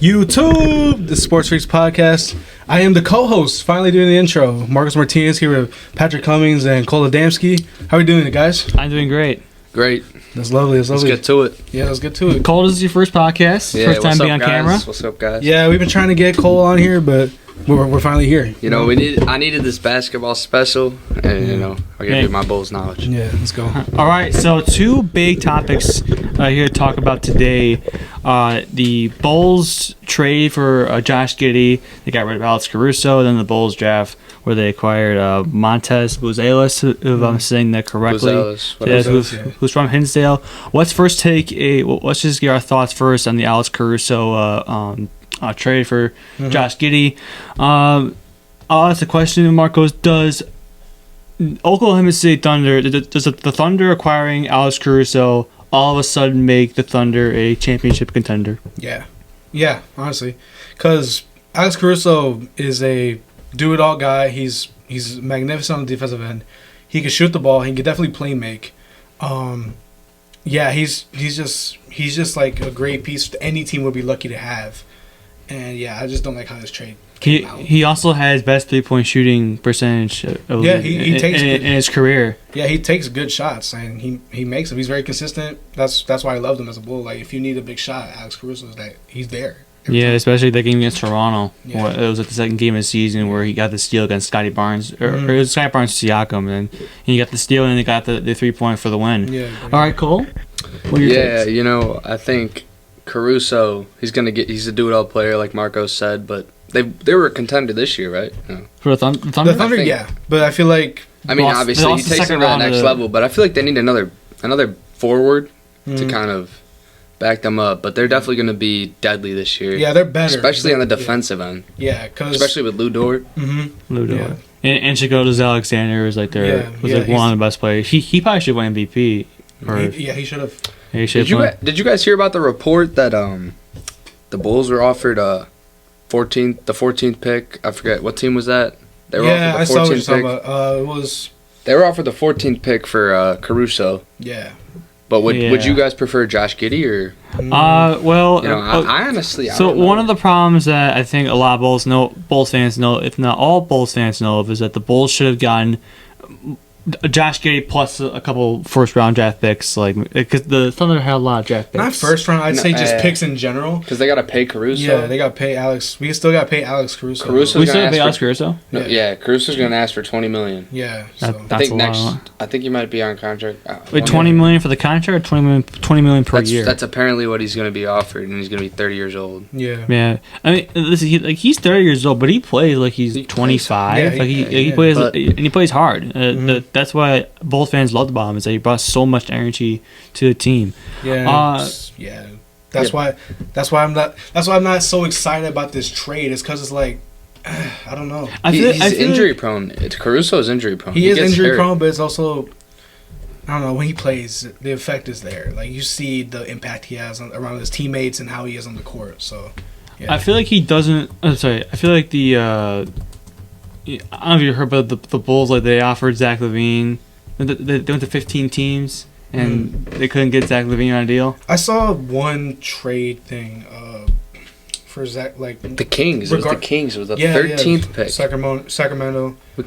YouTube, the Sports Freaks podcast. I am the co-host, finally doing the intro. Marcus Martinez here with Patrick Cummings and Cole Adamski. How are we doing, guys? I'm doing great. Great. That's lovely. Let's get to it. Yeah, let's get to it. Cole, this is your first podcast. Yeah, first time being on camera. What's up, guys? Yeah, we've been trying to get Cole on here, but we're finally here. You know, I needed this basketball special, and I gotta get my Bulls knowledge. Yeah, let's go. All right, so two big topics here to talk about today. The Bulls trade for Josh Giddey. They got rid of Alex Caruso. Then the Bulls draft where they acquired Montesbalis, if I'm saying that correctly. Who's from Hinsdale. Let's first let's just get our thoughts first on the Alex Caruso trade for Josh Giddey. I'll ask the question, Marcos. Does Oklahoma City Thunder, does the Thunder acquiring Alex Caruso all of a sudden make the Thunder a championship contender? Yeah, honestly. Because Alex Caruso is a do-it-all guy. He's magnificent on the defensive end. He can shoot the ball. He can definitely play make. He's just like a great piece any team would be lucky to have. And I just don't like how this trade came out. He also has best 3-point shooting percentage he takes in his career. Yeah, he takes good shots and he makes them. He's very consistent. That's why I loved him as a Bull. Like if you need a big shot, Alex Caruso is that he's there. Yeah, especially that game against Toronto. Yeah. It was like the second game of the season where he got the steal against Scotty Barnes. Or it was Scotty Barnes Siakam, and he got the steal and he got the 3-point for the win. Yeah. All right, Cole? What are your takes? I think Caruso, he's a do-it-all player like Marcos said, but they were a contender this year, right? No. For the Thunder? The Thunder, but I feel like... obviously he takes them to the next level, but I feel like they need another forward to kind of back them up, but they're definitely going to be deadly this year. Yeah, they're better. Especially on the defensive end. Yeah, especially with Lou Dort. Lou Dort. Yeah. And Shagodas Alexander was like one of the best players. He probably should win MVP. He should have. Did you guys hear about the report that the Bulls were offered the 14th pick? I forget what team was that. They were offered the 14th I saw what you're talking pick. about. They were offered the 14th pick for Caruso. Yeah. But would you guys prefer Josh Giddey or? I honestly. So one of the problems that I think a lot of Bulls fans know, if not all Bulls fans know of, is that the Bulls should have gotten Josh Giddey plus a couple first-round draft picks, because the Thunder had a lot of draft picks. Not first round, I'd say just picks in general. Because they got to pay Caruso. Yeah, they got to pay Alex. We still got to pay Alex Caruso. We still got to pay Alex Caruso? Caruso's going to ask for $20 million. Yeah. So. I think he might be on contract. Wait, $20 million for the contract or $20 million per year? That's apparently what he's going to be offered, and he's going to be 30 years old. Yeah. Yeah. I mean, listen, he's 30 years old, but he plays like he's 25. He plays, and he plays hard. That's why both fans loved about him, is that he brought so much energy to the team. That's why I'm not so excited about this trade. It's because it's like I don't know. He's injury prone. Caruso is injury prone. He is injury prone, but it's also I don't know, when he plays, the effect is there. Like you see the impact he has around his teammates and how he is on the court. So I feel like he doesn't. I feel like the I don't know if you heard about the Bulls. Like they offered Zach LaVine. They went to 15 teams, and they couldn't get Zach LaVine on a deal. I saw one trade thing for Zach, like the Kings. It was the Kings. It was the 13th pick. Sacramento. We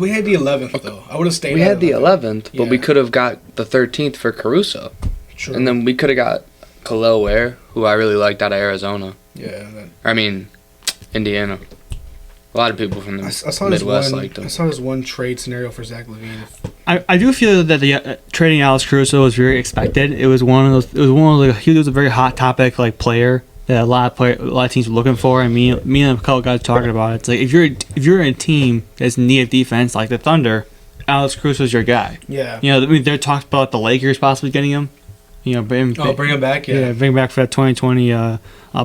had the 11th though. I would have stayed. We had the 11th, but we could have got the 13th for Caruso. True. And then we could have got Khalil Ware, who I really liked out of Arizona. Yeah. Indiana. A lot of people from the Midwest liked him. I saw this one trade scenario for Zach LaVine. I do feel that the trading Alex Caruso was very expected. He was a very hot topic player that a lot of teams were looking for, and me and a couple guys talking about it. It's like if you're in a team that's in need of defense like the Thunder, Alex Caruso is your guy. Yeah. There talks about the Lakers possibly getting him. Bring him back. Yeah, bring him back for that 2020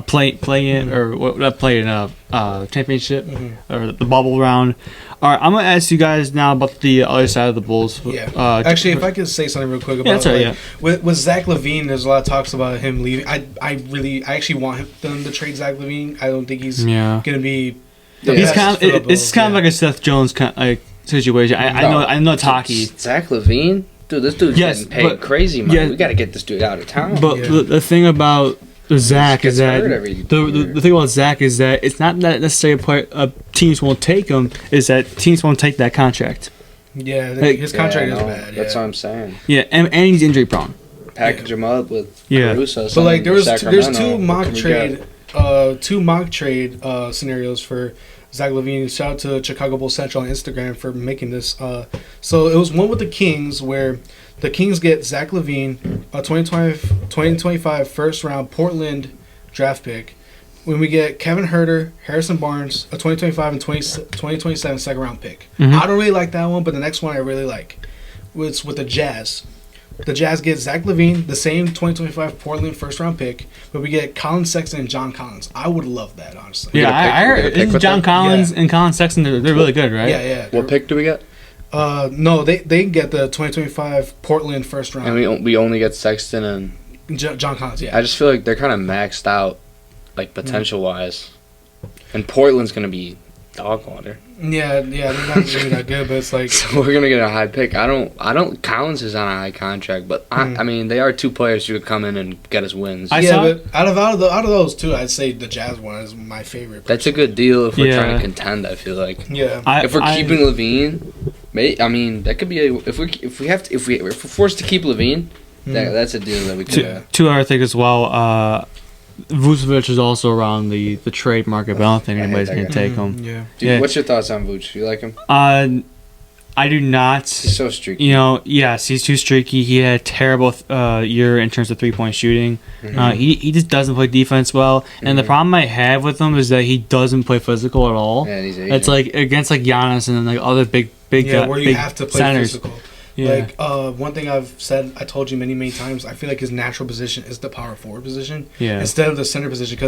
play-in or play-in championship or the bubble round. All right, I'm gonna ask you guys now about the other side of the Bulls. Yeah. Actually, if I could say something real quick about with Zach LaVine, there's a lot of talks about him leaving. I actually want them to trade Zach LaVine. I don't think he's gonna be. This is kind of like a Seth Jones situation. I know it's hockey. Zach LaVine. Dude, this dude's getting paid crazy money. We got to get this dude out of town. But the thing about Zach is that hurt every the thing about Zach is that it's not that necessarily teams won't take him. Is that teams won't take that contract? Yeah, his contract is bad. That's what I'm saying. Yeah, and he's injury prone. Package him up with Yeah. Caruso. But like there's two What mock trade scenarios for Zach LaVine. Shout out to Chicago Bulls Central on Instagram for making this. So it was one with the Kings where the Kings get Zach LaVine, a 2025 first round Portland draft pick. When we get Kevin Huerter, Harrison Barnes, a 2025 and 2027 second round pick. Mhm. I don't really like that one, but the next one I really like. It's with the Jazz. The Jazz get Zach LaVine, the same 2025 Portland first round pick, but we get Colin Sexton and John Collins. I would love that, honestly. Yeah, I heard isn't John Collins and Colin Sexton, they're really good, right? Yeah. What pick do we get? No, they get the 2025 Portland first round. And we only get Sexton and John Collins, yeah. I just feel like they're kind of maxed out, like potential wise, and Portland's gonna be dog water. Yeah, they're not really that good, but it's like So we're gonna get a high pick. I don't. Collins is on a high contract, but I mean they are two players who could come in and get us wins. but out of those two, I'd say the Jazz one is my favorite. That's a good deal if we're trying to contend. I feel like Yeah. if we're keeping LaVine, I mean that could be if we're forced to keep LaVine, that's a deal that we could. Two other things as well. Vucevic is also around the trade market, but I don't think anybody's going to take him. Yeah. Dude, what's your thoughts on Vuce? You like him? I do not. He's so streaky. Yes, he's too streaky. He had a terrible year in terms of 3-point shooting. He just doesn't play defense well. And the problem I have with him is that he doesn't play physical at all. Yeah, he's Asian. It's like against like Giannis and then like other big where you big have to play centers. physical. Yeah. Like one thing I've said, I told you many times. I feel like his natural position is the power forward position, instead of the center position.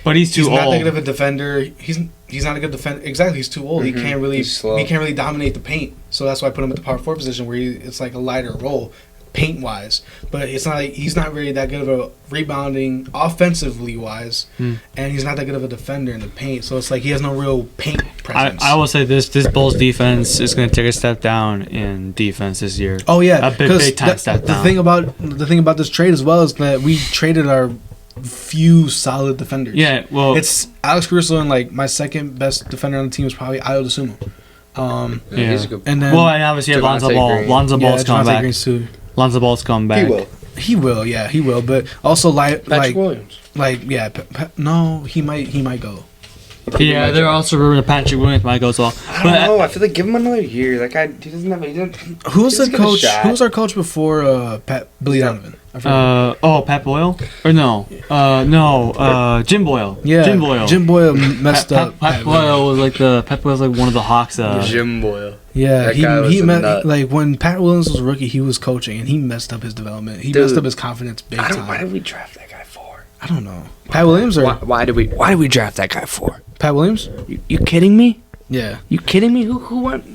But he's too old. He's not that good of a defender. He's not a good defender. Exactly, he's too old. He can't really dominate the paint. So that's why I put him at the power forward position, where it's like a lighter role, paint wise. But it's not like he's not really that good of a rebounding offensively wise, and he's not that good of a defender in the paint. So it's like he has no real paint presence. I will say this Bulls defense is going to take a step down in defense this year. Oh yeah, a big time step down. The thing about this trade as well is that we traded our few solid defenders. Yeah, well, it's Alex Caruso, and like my second best defender on the team is probably Ayo Dosunmu. He's a good. And then and obviously Lonzo Ball. Lonzo Ball's coming back. Too. Lonzo Ball's coming back. He will. Yeah, he will. But also Patrick Williams. No, he might go. Yeah, they're also rumoring that Patrick Williams might go as well. I don't know. I feel like give him another year. Like he doesn't have. Who's the coach? Who was our coach before Billy Donovan? Pat Boyle? Or no? Jim Boyle. Yeah, Jim Boyle. Jim Boyle messed up. Pat Boyle was like one of the Hawks. Jim Boyle. Yeah, like when Pat Williams was a rookie, he was coaching and he messed up his development. He messed up his confidence big time. Why did we draft that guy for? I don't know. Pat Williams or why did we draft that guy for? Pat Williams? You kidding me? Yeah. You kidding me? Who went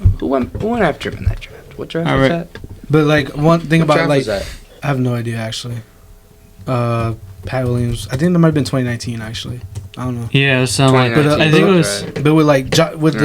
after him in that draft? What draft was that? But like one thing what about like was that? I have no idea actually. Pat Williams. I think that might have been 2019 actually. I don't know. Yeah, something like that. I think it was. But with like with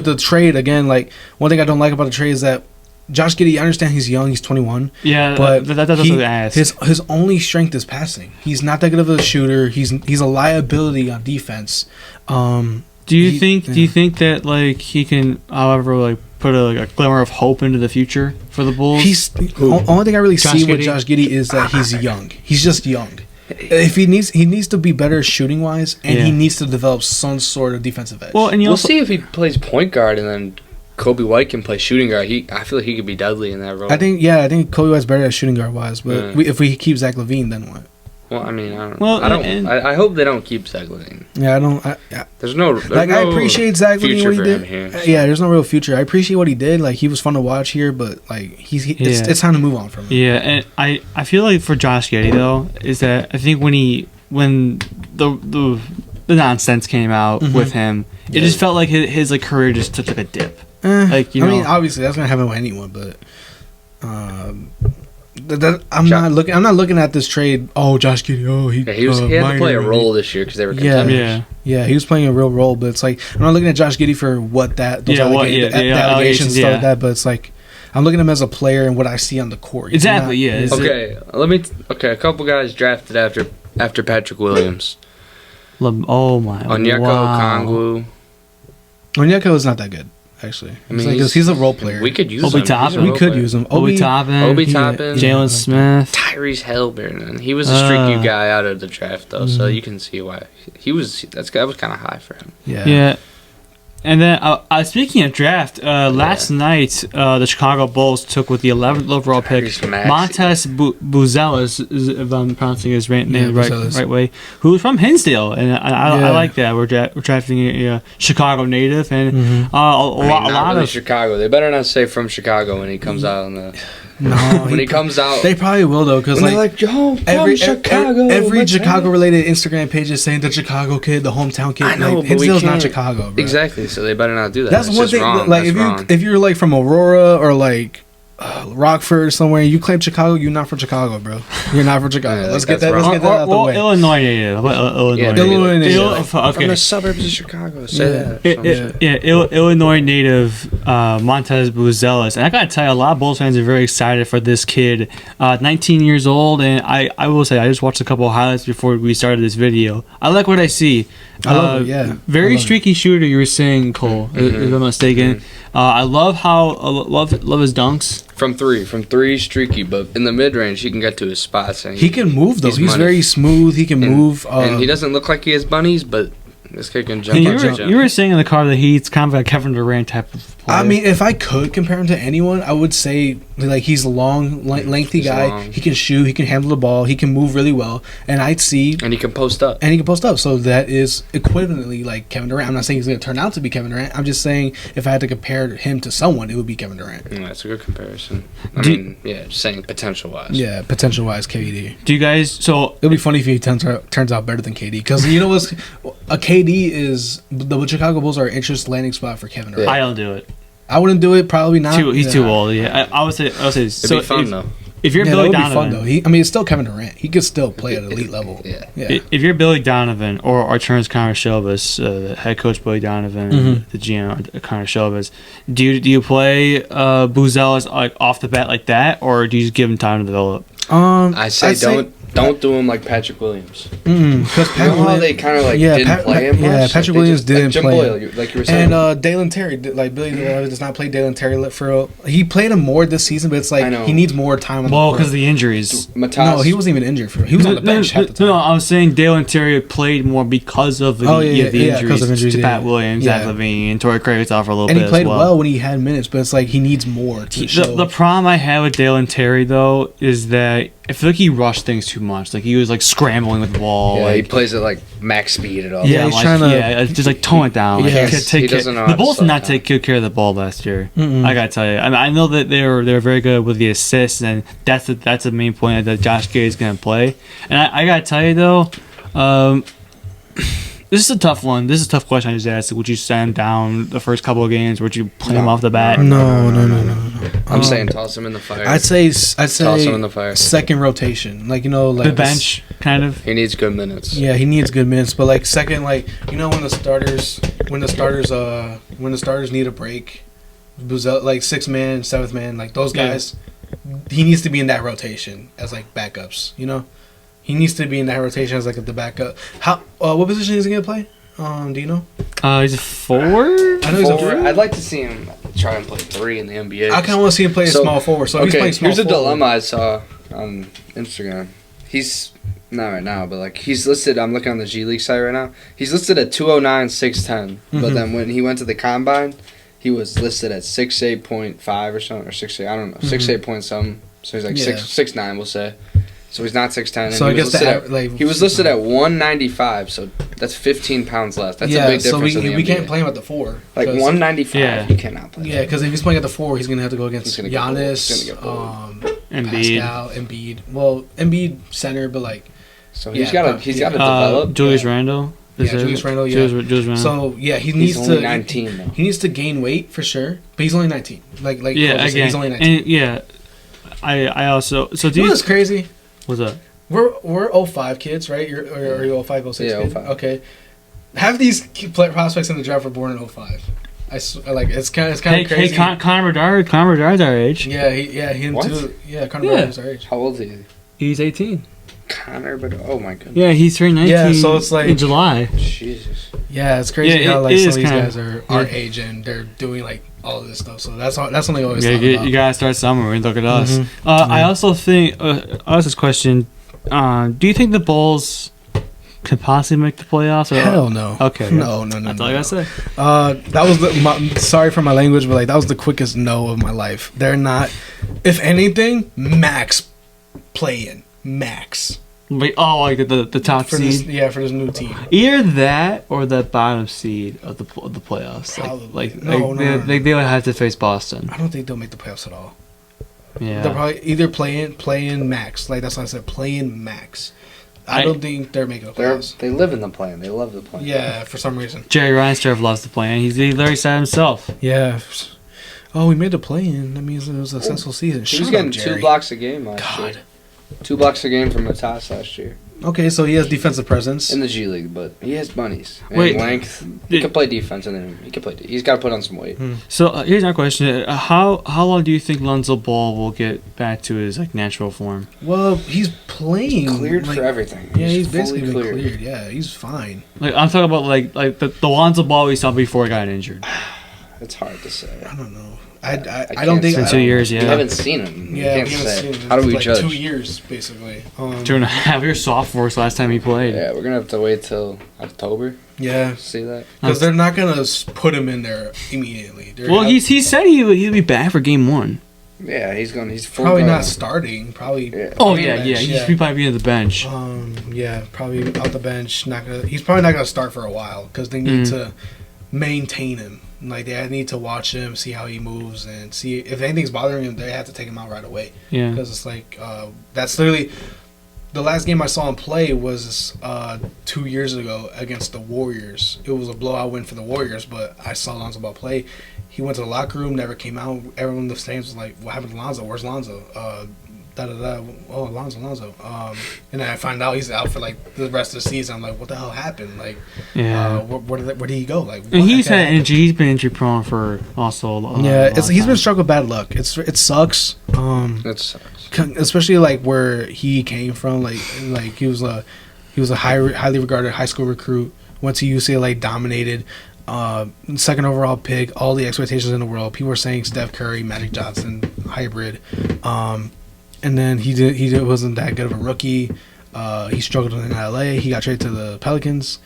the trade again, like one thing I don't like about the trade is that Josh Giddey. I understand he's young. He's 21. Yeah, but that's what I asked. His only strength is passing. He's not that good of a shooter. He's a liability on defense. Do you think that like he can, however, like put a glimmer of hope into the future for the Bulls? Only thing I really see with Josh Giddey is that he's young. He's just young. If he needs to be better shooting wise, and he needs to develop some sort of defensive edge. Well, and we'll see if he plays point guard and then Kobe White can play shooting guard. I feel like he could be deadly in that role. I think Kobe White's better at shooting guard wise, but if we keep Zach LaVine, then what? Well, I mean, I hope they don't keep Zach LaVine. Yeah, I don't. There's no I appreciate Zach LaVine what he did. Here, so. Yeah, there's no real future. I appreciate what he did. Like he was fun to watch here, but like it's time to move on from him. Yeah, and I feel like for Josh Giddey though is that I think when the nonsense came out with him, it just felt like his like career just took like a dip. I mean, obviously that's gonna happen with anyone, but I'm not looking at this trade. Oh, Josh Giddey. He had to play a role this year because they were contenders. Yeah, he was playing a real role, but it's like I'm not looking at Josh Giddey for what those allegations stuff like that. But it's like I'm looking at him as a player and what I see on the court. Exactly. A couple guys drafted after after Patrick Williams. Oh my. Onyeka Okongwu. Onyeka is not that good, actually. I mean, he's a role player. We could use Obi him. Toppin. We could use him. Obi Toppin. Jalen Smith. Tyrese Haliburton. He was a streaky guy out of the draft, though, so you can see why that was kind of high for him. Yeah. And then, speaking of draft, last night the Chicago Bulls took with the 11th overall pick Montesbalis, if I'm pronouncing his name right way, who's from Hinsdale, and I like that. We're drafting a Chicago native, and a lot of Chicago. They better not say from Chicago when he comes out on the. No, when he comes out, they probably will though, because every Chicago-related Instagram page is saying the Chicago kid, the hometown kid. I know, but Hinsdale's not Chicago, bro. Exactly, so they better not do that. That's one thing. Wrong. Like if you're like from Aurora or like Rockford or somewhere, you claim Chicago, you're not from Chicago, bro. You're not from Chicago. Yeah, let's get that out the way. Illinois native. Illinois native. From the suburbs of Chicago. Say that. Illinois native Montesbalis. And I gotta tell you, a lot of Bulls fans are very excited for this kid. 19 years old, and I will say, I just watched a couple of highlights before we started this video. I like what I see. I love it, yeah. Very streaky shooter, you were saying, Cole, if I'm not mistaken. I love love his dunks. From three, streaky, but in the mid-range, he can get to his spots. And he can move, though. He's very smooth. He can move. And he doesn't look like he has bunnies, but this kid can jump. You were saying in the car that he's kind of like Kevin Durant type of player. I mean, if I could compare him to anyone, I would say like he's a long, lengthy guy. Long. He can shoot. He can handle the ball. He can move really well. And I'd see. And he can post up. So that is equivalently like Kevin Durant. I'm not saying he's going to turn out to be Kevin Durant. I'm just saying if I had to compare him to someone, it would be Kevin Durant. Yeah, that's a good comparison. Just saying potential-wise. Yeah, potential-wise, KD. Do you guys? So it'll be funny if he turns out better than KD, because you know what's a KD is the Chicago Bulls are an interesting landing spot for Kevin Durant. I don't do it. I wouldn't do it. Probably not. He's too old. Yeah, I would say. It'd be fun though. If you're Billy Donovan, that would be fun, though. It's still Kevin Durant. He could still play at elite level. Yeah. If you're Billy Donovan or Arturas Karnisovas, the head coach Billy Donovan, the GM Karnisovas, do you play Buzelis like off the bat like that, or do you just give him time to develop? I say don't do him like Patrick Williams. Because they kind of like didn't play him much. Yeah, Patrick Williams didn't play him. Like you were saying. And Dalen Terry, like Billy does not play Dalen Terry for. He played him more this season, but it's like he needs more time. Because of the injuries. No, he wasn't even injured. He was on the bench half the time. No, I was saying Dalen Terry played more because of the injuries to Pat Williams, Zach LaVine, Torrey Craig off for a little bit. And he played well when he had minutes, but it's like he needs more to show. The problem I had with Dalen Terry though is that I feel like he rushed things too much. Like he was like scrambling with the ball. Yeah, he plays at like max speed at all. Yeah, he's trying to just like tone it down. Like, he doesn't know. The Bulls did not take good care of the ball last year. I gotta tell you. I mean, I know that they were very good with the assists, and that's the main point that Josh Giddey is gonna play. And I gotta tell you though, this is a tough one. This is a tough question I just asked. Would you send him down the first couple of games? Would you play him off the bat? No. I'm saying toss him in the fire. I'd say toss him in the fire. Second rotation, like like the bench kind of. He needs good minutes. Yeah, he needs good minutes, but like second, like when the starters need a break, like 6th man, 7th man, like those guys, he needs to be in that rotation as like backups. He needs to be in that rotation as like the backup. What position is he gonna play? Do you know? He's a forward. I know he's a forward. I'd like to see him try and play 3 in the NBA. I kind of want to see him play a small forward. So he's playing small here's a forward. dilemma I saw on Instagram. He's not right now, but like he's listed. I'm looking on the G League site right now. He's listed at 209, 6'10", but then when he went to the combine, he was listed at 6'8.5" or something, or 6'8". I don't know, 6'8" point something. So he's like 6'9", we'll say. So he's not 6'10". So I guess he was listed at 195. So that's 15 pounds less. That's a big difference. So we can't play him at the 4. Like 195, you cannot play. Yeah, because if he's playing at the 4, he's gonna have to go against Giannis, Embiid. Pascal, Embiid. Well, Embiid center, but like. So he's got to develop. Julius Randle. Julius Randle. Julius Randle. So he needs he's only 19 though. He needs to gain weight for sure, but he's only 19. Like he's only 19. And I also do you know what's crazy? What's up? We're 05 kids, right? Are you 05, 06 Yeah, kid? 05. Okay. Half these prospects in the draft were born in 05. It's kind of crazy. Hey, Connor Bedard's our age. Yeah, him what? too. Yeah, Connor Bedard's our age. How old is he? He's 18. Connor, but oh my goodness. Yeah, he's turning 19. Yeah, so it's like- in July. Jesus. Yeah, it's crazy Yeah, how it like some is of these kinda- guys are our age and they're doing like all of this stuff. So that's something I always Yeah, thought you about. gotta start somewhere and look at us. Mhm. I also think. I asked this question. Do you think the Bulls could possibly make the playoffs? Or, Hell no. Okay. No. That's no, all I no. gotta say. That was sorry for my language, but like that was the quickest no of my life. They're not. If anything, max play in max Like, like the top for seed. this. Yeah, for this new team. Either that or the bottom seed of the playoffs. Probably. They would have to face Boston. I don't think they'll make the playoffs at all. Yeah. They'll probably either play in max. Like that's what I said. Play in max. I don't think they're making the playoffs. They live in the plan. They love the plan. Yeah, for some reason. Jerry Reinsdorf loves the plan. He literally said himself. Yeah. Oh, we made the play in. That means it was a successful season. He was Shut getting up, Jerry. 2 blocks a game last year. God. 2 blocks a game from Matas last year Okay, so he has defensive presence. in the G League, but he has bunnies and Wait. length. He can play defense, and then he can play. He's got to put on some weight. So here's my question: How long do you think Lonzo Ball will get back to his natural form? Well, he's playing. Cleared like, for everything. Yeah, he's fully basically been cleared. Yeah, he's fine. Like I'm talking about like the Lonzo Ball we saw before he got injured. It's hard to say. I don't know. I can't don't think. It's been I 2 don't- years, We yeah. haven't seen him. Yeah, we we can't haven't say. seen him. How do It's we like judge? 2 years, basically. 2.5 years sophomores last time he played. Yeah, we're gonna have to wait till October Yeah, to see that. because they're not gonna put him in there immediately. They're Well, not- he said he'd be back for game 1. Yeah, he's going. He's full probably going. not starting. Probably. Yeah. Oh on the yeah, bench, yeah. He'd probably be on the bench. Yeah, probably out the bench. He's probably not gonna start for a while because they need to maintain him. Like they need to watch him, see how he moves, and see if anything's bothering him. They have to take him out right away Yeah. because it's like that's literally the last game I saw him play was 2 years ago against the Warriors. It was a blowout win for the Warriors, but I saw Lonzo Ball play. He went to the locker room, never came out. Everyone in the stands was like, "What happened to Lonzo? Where's Lonzo?" Oh, Lonzo. And then I find out he's out for like the rest of the season. I'm like, what the hell happened? Like, Yeah. where did he go? Like, And what he's the heck had injury. He's been injury prone for also. A long he's been time. struck with bad luck. It sucks. That sucks. Especially like where he came from. Like he was a highly regarded high school recruit. Went to UCLA, dominated. Second overall pick, all the expectations in the world. People were saying Steph Curry, Magic Johnson hybrid. And then he wasn't that good of a rookie. He struggled in LA. He got traded to the Pelicans.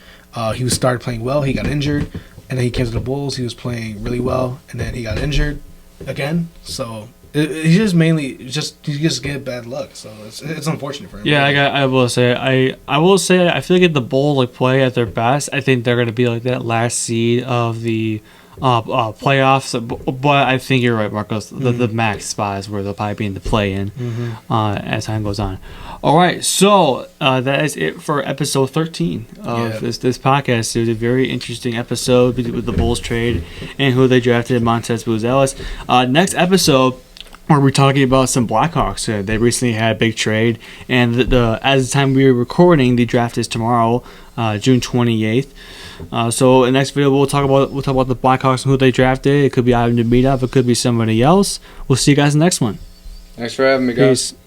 He started playing well. He got injured, and then he came to the Bulls. He was playing really well, and then he got injured again. So he just get bad luck. So it's unfortunate for him. Yeah, I will say I feel like if the Bulls play at their best, I think they're gonna be like that last seed of the playoffs. But I think you're right, Marcos. The max spot is where they'll probably be in the play-in as time goes on. All right, so that is it for episode 13 of this podcast. It was a very interesting episode with the Bulls trade and who they drafted, Montesbalis. Next episode, where we're talking about some Blackhawks. They recently had a big trade, and as the time we were recording, the draft is tomorrow, June 28th. So in the next video, we'll talk about the Blackhawks and who they drafted. It could be Ivan Demidov, it could be somebody else. We'll see you guys in the next one. Thanks for having me, guys. Peace.